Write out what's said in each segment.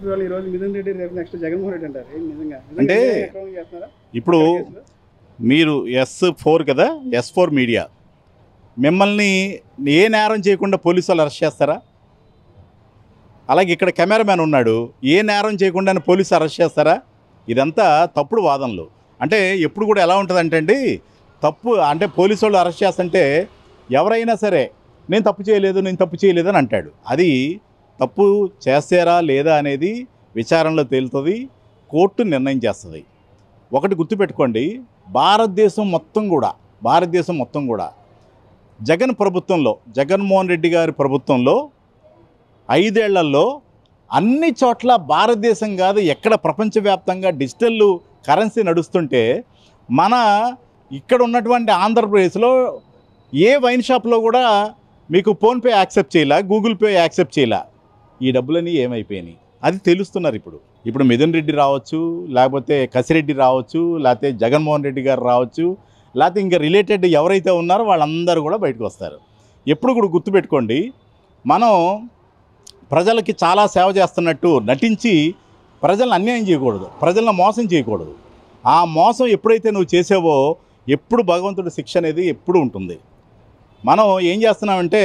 ఈరోజు మిథున్ రెడ్డి రేపు నెక్స్ట్ జగన్మోహన్ రెడ్డి అంటారు నిజంగా అంటే ఇప్పుడు మీరు S4 కదా, S4 మీడియా మిమ్మల్ని ఏ నేరం చేయకుండా పోలీసు వాళ్ళు అరెస్ట్ చేస్తారా? అలాగే ఇక్కడ కెమెరామ్యాన్ ఉన్నాడు, ఏ నేరం చేయకుండా పోలీసు అరెస్ట్ చేస్తారా? ఇదంతా తప్పుడు వాదనలు. అంటే ఎప్పుడు కూడా ఎలా ఉంటుందంటే అండి, తప్పు అంటే పోలీసు వాళ్ళు అరెస్ట్ చేస్తుంటే ఎవరైనా సరే నేను తప్పు చేయలేదు అని అంటాడు. అది తప్పు చేస్తారా లేదా అనేది విచారణలో తేలుతుంది, కోర్టు నిర్ణయం చేస్తుంది. ఒకటి గుర్తుపెట్టుకోండి, భారతదేశం మొత్తం కూడా జగన్మోహన్ రెడ్డి గారి ప్రభుత్వంలో 5 ఏళ్లలో అన్ని చోట్ల భారతదేశం కాదు ఎక్కడ ప్రపంచవ్యాప్తంగా డిజిటల్ కరెన్సీ నడుస్తుంటే మన ఇక్కడ ఉన్నటువంటి ఆంధ్రప్రదేశ్లో ఏ వైన్ షాప్లో కూడా మీకు ఫోన్పే యాక్సెప్ట్ చేయాల, గూగుల్ పే యాక్సెప్ట్ చేయాల. ఈ డబ్బులన్నీ ఏమైపోయినాయి అది తెలుస్తున్నారు. ఇప్పుడు మిథున్ రెడ్డి రావచ్చు, లేకపోతే కసిరెడ్డి రావచ్చు, లేకపోతే జగన్మోహన్ రెడ్డి గారు రావచ్చు, లేకపోతే ఇంకా రిలేటెడ్ ఎవరైతే ఉన్నారో వాళ్ళందరూ కూడా బయటకు వస్తారు. ఎప్పుడు కూడా గుర్తుపెట్టుకోండి, మనం ప్రజలకి చాలా సేవ చేస్తున్నట్టు నటించి ప్రజలను అన్యాయం చేయకూడదు, ప్రజలను మోసం చేయకూడదు. ఆ మోసం ఎప్పుడైతే నువ్వు చేసావో ఎప్పుడు భగవంతుడి శిక్ష అనేది ఎప్పుడు ఉంటుంది. మనం ఏం చేస్తున్నామంటే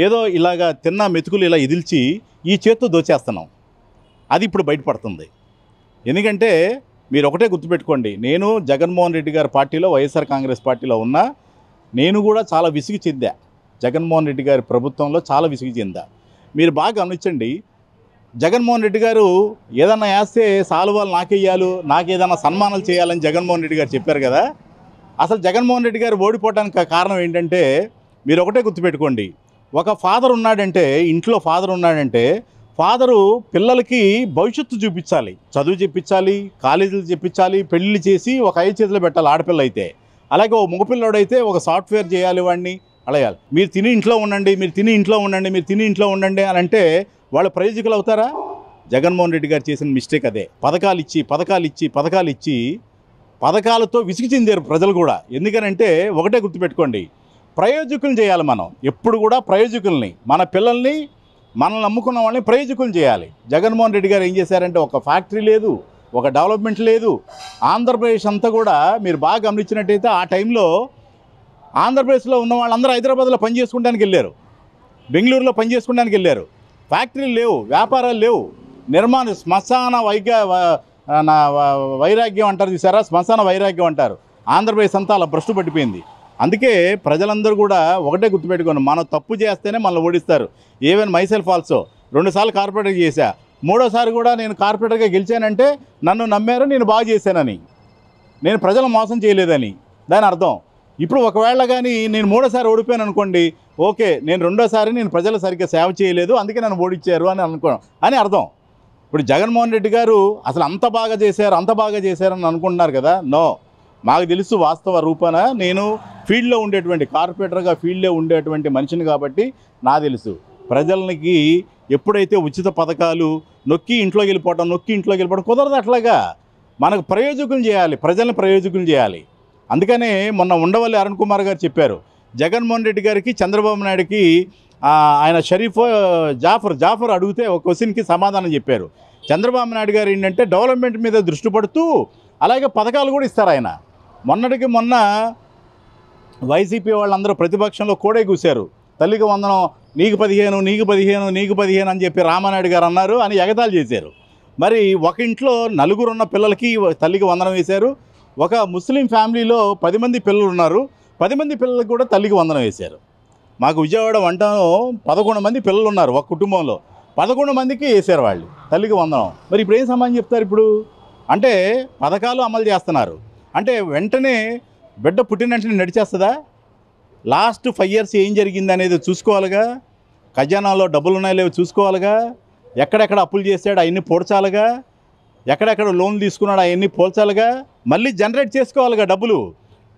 ఏదో ఇలాగా తిన్న మెతుకులు ఇలా ఇదిల్చి ఈ చేత్తో దోచేస్తున్నాం. అది ఇప్పుడు బయటపడుతుంది. ఎందుకంటే మీరు ఒకటే గుర్తుపెట్టుకోండి, నేను జగన్మోహన్ రెడ్డి గారి పార్టీలో వైఎస్ఆర్ కాంగ్రెస్ పార్టీలో ఉన్నా, నేను కూడా చాలా విసుగు చెందా. జగన్మోహన్ రెడ్డి గారి ప్రభుత్వంలో చాలా విసుగు చెందా. మీరు బాగా గమనించండి, జగన్మోహన్ రెడ్డి గారు ఏదన్నా వేస్తే సాలువాలు నాకేయాలు, నాకేదన్నా సన్మానాలు చేయాలని జగన్మోహన్ రెడ్డి గారు చెప్పారు కదా. అసలు జగన్మోహన్ రెడ్డి గారు ఓడిపోవడానికి కారణం ఏంటంటే మీరు ఒకటే గుర్తుపెట్టుకోండి, ఒక ఫాదర్ ఉన్నాడంటే, ఇంట్లో ఫాదర్ ఉన్నాడంటే ఫాదరు పిల్లలకి భవిష్యత్తు చూపించాలి, చదువు చెప్పించాలి, కాలేజీలు చెప్పించాలి, పెళ్ళిళ్ళు చేసి ఒక 5 చేతులు పెట్టాలి ఆడపిల్ల అయితే. అలాగే ఓ మగపిల్లడైతే ఒక సాఫ్ట్వేర్ చేయాలి, వాడిని అడగాలి. మీరు తిని ఇంట్లో ఉండండి అని అంటే వాళ్ళు ప్రయోజకులు అవుతారా? జగన్మోహన్ రెడ్డి గారు చేసిన మిస్టేక్ అదే. పథకాలు ఇచ్చి పథకాలతో విసిగి చెందారు ప్రజలు కూడా. ఎందుకనంటే ఒకటే గుర్తుపెట్టుకోండి, ప్రయోజకులను చేయాలి మనం. ఎప్పుడు కూడా ప్రయోజకుల్ని, మన పిల్లల్ని, మనల్ని నమ్ముకున్న వాళ్ళని ప్రయోజకులు చేయాలి. జగన్మోహన్ రెడ్డి గారు ఏం చేశారంటే ఒక ఫ్యాక్టరీ లేదు, ఒక డెవలప్మెంట్ లేదు. ఆంధ్రప్రదేశ్ అంతా కూడా మీరు బాగా గమనించినట్టయితే ఆ టైంలో ఆంధ్రప్రదేశ్లో ఉన్న వాళ్ళందరూ హైదరాబాద్లో పనిచేసుకోవడానికి వెళ్ళారు, బెంగళూరులో పనిచేసుకోవడానికి వెళ్ళారు. ఫ్యాక్టరీలు లేవు, వ్యాపారాలు లేవు. శ్మశాన వైరాగ్యం అంటారు చూసారా, శ్మశాన వైరాగ్యం అంటారు. ఆంధ్రప్రదేశ్ అంతా అలా భ్రష్టు పట్టిపోయింది. అందుకే ప్రజలందరూ కూడా ఒకటే గుర్తుపెట్టుకోండి, మనం తప్పు చేస్తేనే మనల్ని ఓడిస్తారు. ఈవెన్ మైసెల్ఫ్ ఆల్సో 2 సార్లు కార్పొరేటర్ చేశా, 3వసారి కూడా నేను కార్పొరేటర్గా గెలిచానంటే నన్ను నమ్మారు, నేను బాగా చేశానని, నేను ప్రజలను మోసం చేయలేదని దాని అర్థం. ఇప్పుడు ఒకవేళ కానీ నేను 3వసారి ఓడిపోయాను అనుకోండి, ఓకే నేను 2వసారి నేను ప్రజలు సరిగ్గా సేవ చేయలేదు అందుకే నన్ను ఓడించారు అని అర్థం. ఇప్పుడు జగన్మోహన్ రెడ్డి గారు అసలు అంత బాగా చేశారని అనుకుంటున్నారు కదా. నో, మాకు తెలుసు వాస్తవ రూపాన. నేను ఫీల్డ్లో ఉండేటువంటి కార్పొరేటర్గా ఫీల్డ్లో ఉండేటువంటి మనిషిని కాబట్టి నా తెలుసు. ప్రజలకి ఎప్పుడైతే ఉచిత పథకాలు నొక్కి ఇంట్లోకి వెళ్ళిపోవడం కుదరదు. అట్లాగా మనకు ప్రయోజకులు చేయాలి, ప్రజల్ని ప్రయోజకులు చేయాలి. అందుకనే మొన్న ఉండవల్లి అరుణ్ కుమార్ గారు చెప్పారు, జగన్మోహన్ రెడ్డి గారికి చంద్రబాబు నాయుడుకి ఆయన షరీఫ్ జాఫర్ అడిగితే ఒక క్వశ్చన్కి సమాధానం చెప్పారు. చంద్రబాబు నాయుడు గారు ఏంటంటే డెవలప్మెంట్ మీద దృష్టి పడుతూ అలాగే పథకాలు కూడా ఇస్తారు. ఆయన మొన్నటికి మొన్న వైసీపీ వాళ్ళందరూ ప్రతిపక్షంలో కోడే కూశారు, తల్లికి వందనం నీకు 15 అని చెప్పి రామానాయుడు గారు అన్నారు అని ఎగతాళి చేశారు. మరి ఒక ఇంట్లో 4 ఉన్న పిల్లలకి తల్లికి వందనం వేశారు. ఒక ముస్లిం ఫ్యామిలీలో 10 మంది పిల్లలు ఉన్నారు, 10 మంది పిల్లలకు కూడా తల్లికి వందనం వేశారు. మాకు విజయవాడ వంటలో 11 మంది పిల్లలు ఉన్నారు, ఒక కుటుంబంలో 11 మందికి వేశారు వాళ్ళు తల్లికి వందనం. మరి ఇప్పుడు ఏం సమాధానం చెప్తారు? ఇప్పుడు అంటే పథకాలు అమలు చేస్తున్నారు అంటే వెంటనే బిడ్డ పుట్టిన వెంటనే నడిచేస్తుందా? లాస్ట్ 5 years ఏం జరిగింది అనేది చూసుకోవాలిగా, ఖజానాలో డబ్బులు ఉన్నాయో లేవో చూసుకోవాలిగా, ఎక్కడెక్కడ అప్పులు చేశాడు అవన్నీ పోడ్చాలిగా, ఎక్కడెక్కడ లోన్లు తీసుకున్నాడు అవన్నీ పోల్చాలిగా, మళ్ళీ జనరేట్ చేసుకోవాలిగా డబ్బులు.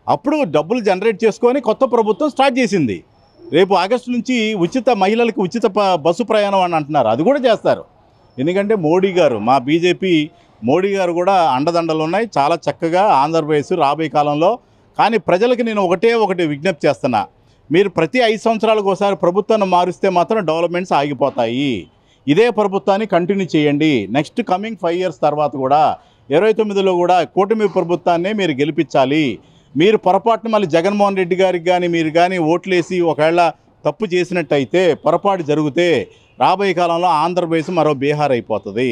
అప్పుడు డబ్బులు జనరేట్ చేసుకొని కొత్త ప్రభుత్వం స్టార్ట్ చేసింది. రేపు ఆగస్టు నుంచి మహిళలకు ఉచిత బస్సు ప్రయాణం అని అంటున్నారు, అది కూడా చేస్తారు. ఎందుకంటే మోడీ గారు, మా బీజేపీ మోడీ గారు కూడా అండదండలు ఉన్నాయి చాలా చక్కగా ఆంధ్రప్రదేశ్ రాబోయే కాలంలో. కానీ ప్రజలకు నేను ఒకటి విజ్ఞప్తి చేస్తున్నా, మీరు ప్రతి 5 సంవత్సరాలకు ఒకసారి ప్రభుత్వాన్ని మారుస్తే మాత్రం డెవలప్మెంట్స్ ఆగిపోతాయి. ఇదే ప్రభుత్వాన్ని కంటిన్యూ చేయండి. నెక్స్ట్ కమింగ్ 5 years తర్వాత కూడా 29లో కూడా కూటమి ప్రభుత్వాన్నే మీరు గెలిపించాలి. మీరు పొరపాటున మళ్ళీ జగన్మోహన్ రెడ్డి గారికి కానీ మీరు కానీ ఓట్లేసి ఒకవేళ తప్పు చేసినట్టయితే పొరపాటు జరిగితే రాబోయే కాలంలో ఆంధ్రప్రదేశ్ మరో బీహార్ అయిపోతుంది.